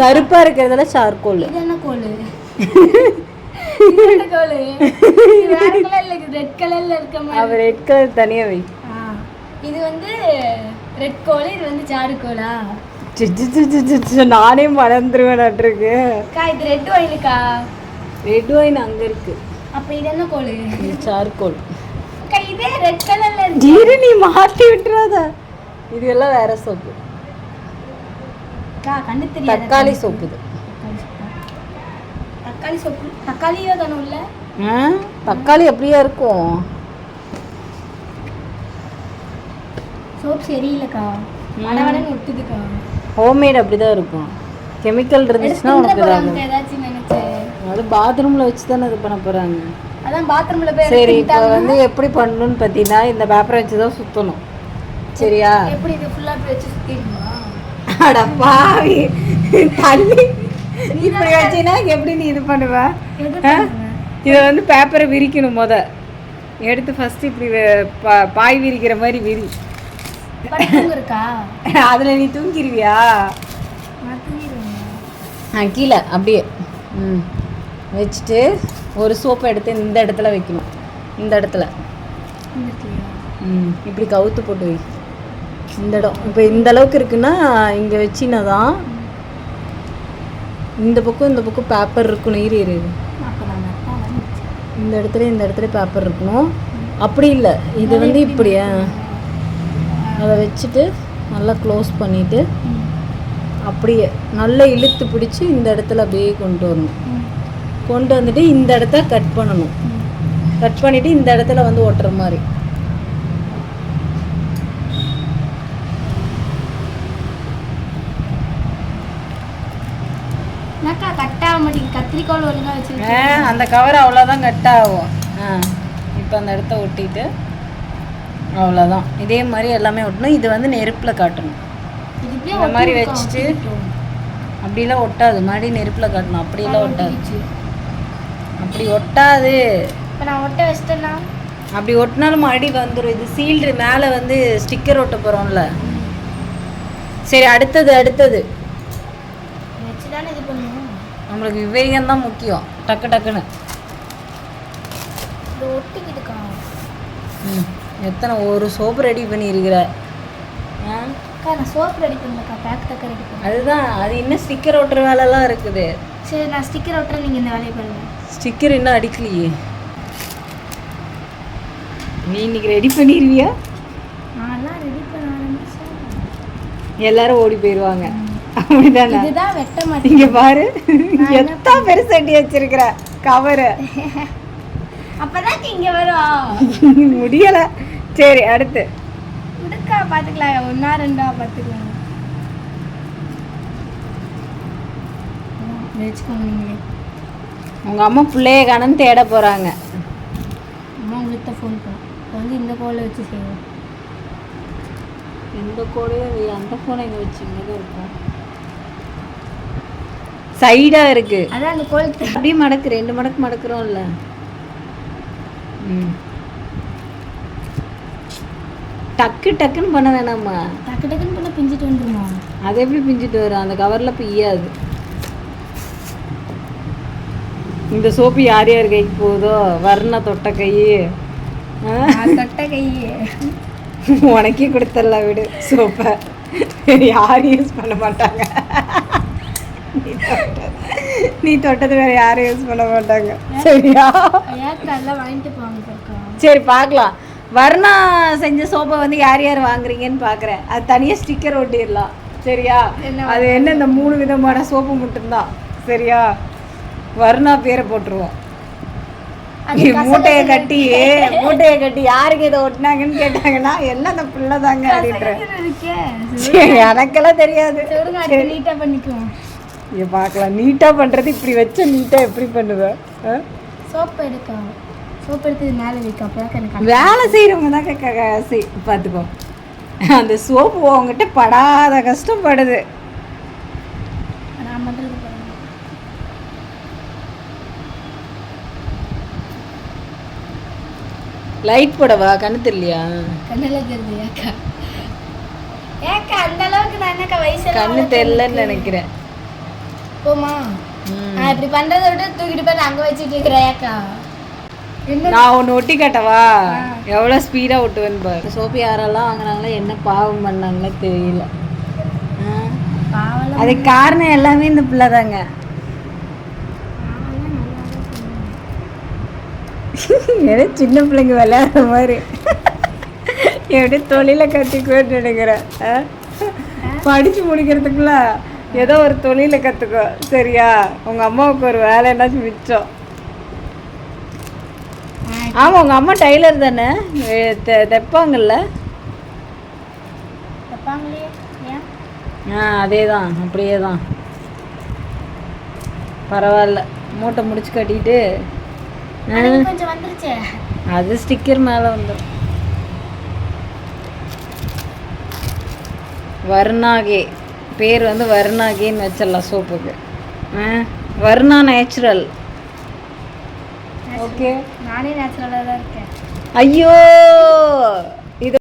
கருப்பா இருக்கிறதுல சார்கோல். இது என்ன கோல்? இது என்ன கோல்? வேற கலர்ல இருக்கு, ரெட் கலர்ல இருக்க மாதிரி. அவ ரெட் கலர் தனியா வை. இது வந்து ரெட் கோல், இது வந்து சார்கோலா? நானே மறந்துருவேன்ட்ருக்கு. இது ரெட் ஒயினுக்கா? ரெட் ஒயின் அங்க இருக்கு. அப்ப இது என்ன கோல்? இது சார்கோல். இதே ரெட் கலர்ல இருக்கு. இரு, நீ மாட்டி விட்டுறாத. இது எல்லாம் வேற சோப்பு. கண்ணு தெரியாது. தக்காளி சோப்பு. இது தக்காளி சோப்பு. தக்காளியே தான உள்ள? தக்காளி அப்படியே இருக்கும். சோப் சரியில்லைக்கா, மடவடன்னு ஒட்டுதுக்கா. ஹோம்மேட் அப்படிதான் இருக்கும். கெமிக்கல் இருந்துச்சுன்னா உனக்கு ஏதாச்சும் நினைச்சேன். அது பாத்ரூம்ல வச்சு தானே இது பண்ண போறாங்க. அதான் பாத்ரூம்ல போய். சரி, இப்போ வந்து எப்படி பண்ணணும்னு பார்த்தீங்கன்னா இந்த பேப்பரை வச்சு தான் சுற்றணும். சரியா? எப்படி இது ஃபுல்லாக போய் வச்சு சுற்றிடுமா? அட பாவி, தண்ணி இப்படி வச்சினா எப்படி நீ இது பண்ணுவ? இதை வந்து பேப்பரை விரிக்கணும். எடுத்து ஃபர்ஸ்ட் இப்படி பாய் விரிக்கிற மாதிரி விரி. இருக்கா அதில் நீ தூங்கிடுவியா? கீழே அப்படியே வச்சுட்டு ஒரு சோப்பை எடுத்து இந்த இடத்துல வைக்கணும். இந்த இடத்துல இப்படி கவுத்து போட்டு வை. இந்த இடம் இப்போ இந்த அளவுக்கு இருக்குன்னா இங்கே வச்சினா தான் இந்த பக்கம் பேப்பர் இருக்கணும். இரு, இந்த இடத்துல பேப்பர் இருக்கணும். அப்படி இல்லை, இது வந்து இப்படியா அதை வச்சுட்டு நல்லா க்ளோஸ் பண்ணிவிட்டு அப்படியே நல்லா இழுத்து பிடிச்சி இந்த இடத்துல அப்படியே கொண்டு வரணும். கொண்டு வந்துட்டு இந்த இடத்த கட் பண்ணணும். கட் பண்ணிவிட்டு இந்த இடத்துல வந்து ஒட்டுற மாதிரி. கத்திரிக்கோள் ஒழுங்கா வச்சிருக்கேன். அந்த கவர் அவ்வளோதான் கட் ஆகும். இப்போ அந்த இடத்த ஒட்டிட்டு அவ்வளோதான். இதே மாதிரி எல்லாமே ஒட்டணும். இது வந்து நெருப்பில் காட்டணும். இந்த மாதிரி வச்சுட்டு அப்படிலாம் ஒட்டாது. மறுபடியும் நெருப்பில் காட்டணும். அப்படிலாம் ஒட்டாது. அப்படி ஒட்டாது. இப்போ நான் ஒட்ட வச்சிட்டேன்னா அப்படி ஒட்டினாலும் மறுபடியும் வந்துடும். இது சீல்டு மேலே வந்து ஸ்டிக்கர் ஒட்ட போகிறோம்ல. சரி, அடுத்தது வச்சு தானே இது பண்ணுவோம். நம்மளுக்கு விவேகம் தான் முக்கியம். டக்குன்னு இது ஒட்டிக்கிட்டுக்கா. எத்தனை ஒரு சோப்பு ரெடி பண்ணியிருக்கிற? நான் சோப் ரெடி பண்ணலக்கா, பேக் தக்க ரெடி பண்ணேன். அதுதான், அது இன்னும் ஸ்டிக்கர் ஒட்டுற வேலைலாம் இருக்குது. சரி, நான் ஸ்டிக்கர் ஒட்டுறேன், நீங்கள் இந்த வேலையை பண்ணுங்கள். ஸ்டிக்கர் இன்னும் அடிக்கலையே. நீ இன்னைக்கு ரெடி பண்ணிடுவியா? நான்லாம் ரெடி பண்ண ஆரம்பிச்சேன். எல்லாரும் ஓடி போயிடுவாங்க. அப்படிதானே? இதுதான் வெட்ட மாட்டேன். இங்கே பாரு, எத்தனை பெருசு அடி வச்சிருக்கிற கவரு. அப்பதான் இங்கே வரும். முடியலை. சரி, அடுத்து இதுக்கா பார்த்துக்கலாம். 1 2 பார்த்துக்கலாம். வச்சுக்கோங்க. நீங்களே உங்கள் அம்மா பிள்ளைய காணன்னு தேட போகிறாங்க. அம்மா உங்களுக்கு ஃபோன் பண்ண இப்போ வந்து இந்த கோலை வச்சு செய்வோம். இந்த கோலையே அந்த ஃபோனை இங்கே வச்சு இங்கே தான் இருக்கும். சைடாக இருக்குது. அதான் அந்த கோல் அப்படியே மடக்கு. 2 மடக்கு மடக்குறோம்ல. டக்குன்னு பண்ண வேணாமா? டக்குன்னு பண்ண பிஞ்சிட்டு வந்துருமா? அது எப்படி பிஞ்சிட்டு வரும்? அந்த கவரில் பிய்யாது. இந்த சோப்பு யார் கைக்கு போகுதோ, வர்ண தொட்ட கை, தொட்ட கை உனக்கே கொடுத்துடல விடு. சோப்பை யாரும் யூஸ் பண்ண மாட்டாங்க. நீ தொட்டது வேற யாரும் யூஸ் பண்ண மாட்டாங்க. சரியா? வாங்கிட்டு போவாங்க. சரி, பார்க்கலாம். வர்ணா செஞ்ச சோப்பை வந்து யார் வாங்குறீங்கன்னு பார்க்குறேன். அது தனியாக ஸ்டிக்கர் ஒட்டிடலாம். சரியா? அது என்ன, இந்த 3 விதமான சோப்பு மட்டும்தான். சரியா? வர்ணா பேரை போட்டுருவோம். மூட்டையை கட்டி யாருக்கு இதை ஒட்டினாங்கன்னு கேட்டாங்கன்னா என்ன அந்த பிள்ளை தாங்க அப்படின்றேன். எனக்கெல்லாம் தெரியாது. நீட்டாக பண்ணிக்குவோம். இங்கே பார்க்கலாம். நீட்டாக பண்ணுறது இப்படி வச்ச நீட்டாக எப்படி பண்ணுவேன்? சோப்பு எடுக்கலாம். சோப்பு எடுத்து மேலே வைக்க. அப்போ வேலை செய்கிறவங்க தான் பார்த்துக்கோ. அந்த சோப்பு உங்ககிட்ட படாத கஷ்டப்படுது. நான் பண்ணுறது லைட் போடவா? கண்ணு தெரியலையா? கண்ணில் தெரியுது. ஏக்கா அந்த அளவுக்கு நான் என்னக்கா வயசு கண்ணு தெரியலன்னு நினைக்கிறேன். போமா நான் இப்படி பண்றதை விட தூக்கிட்டு போய் அங்க வச்சுட்டு இருக்கிறேக்கா. நான் ஒன்று ஒட்டி காட்டவா? எவ்வளோ ஸ்பீடாக ஒட்டுவேன்னு பாரு. சோப்பு யாரெல்லாம் வாங்குறாங்களோ என்ன பாவம் பண்ணாங்களோ தெரியல. அதுக்கு காரணம் எல்லாமே இந்த பிள்ளை தாங்க. ஏதோ சின்ன பிள்ளைங்க விளையாடுற மாதிரி எப்படி தொழிலை கற்றுக்குவேன்னு நினைக்கிறேன். படித்து முடிக்கிறதுக்குள்ள ஏதோ ஒரு தொழிலை கற்றுக்கோ சரியா? உங்கள் அம்மாவுக்கு ஒரு வேலை என்னாச்சும் மிச்சம். ஆமாம், உங்கள் அம்மா டைலர் தானே, தைப்பாங்கல்ல? அதே தான், அப்படியே தான். பரவாயில்ல, மூட்டை முடிச்சு கட்டிட்டு அது ஸ்டிக்கர் மேலே வந்துடும். வர்ணாகே பேர் வந்து வர்ணாகேன்னு வச்சிடலாம் சோப்புக்கு. வர்ணா நேச்சுரல். ஓகே, நானே நேச்சுரலாக தான் இருக்கேன். ஐயோ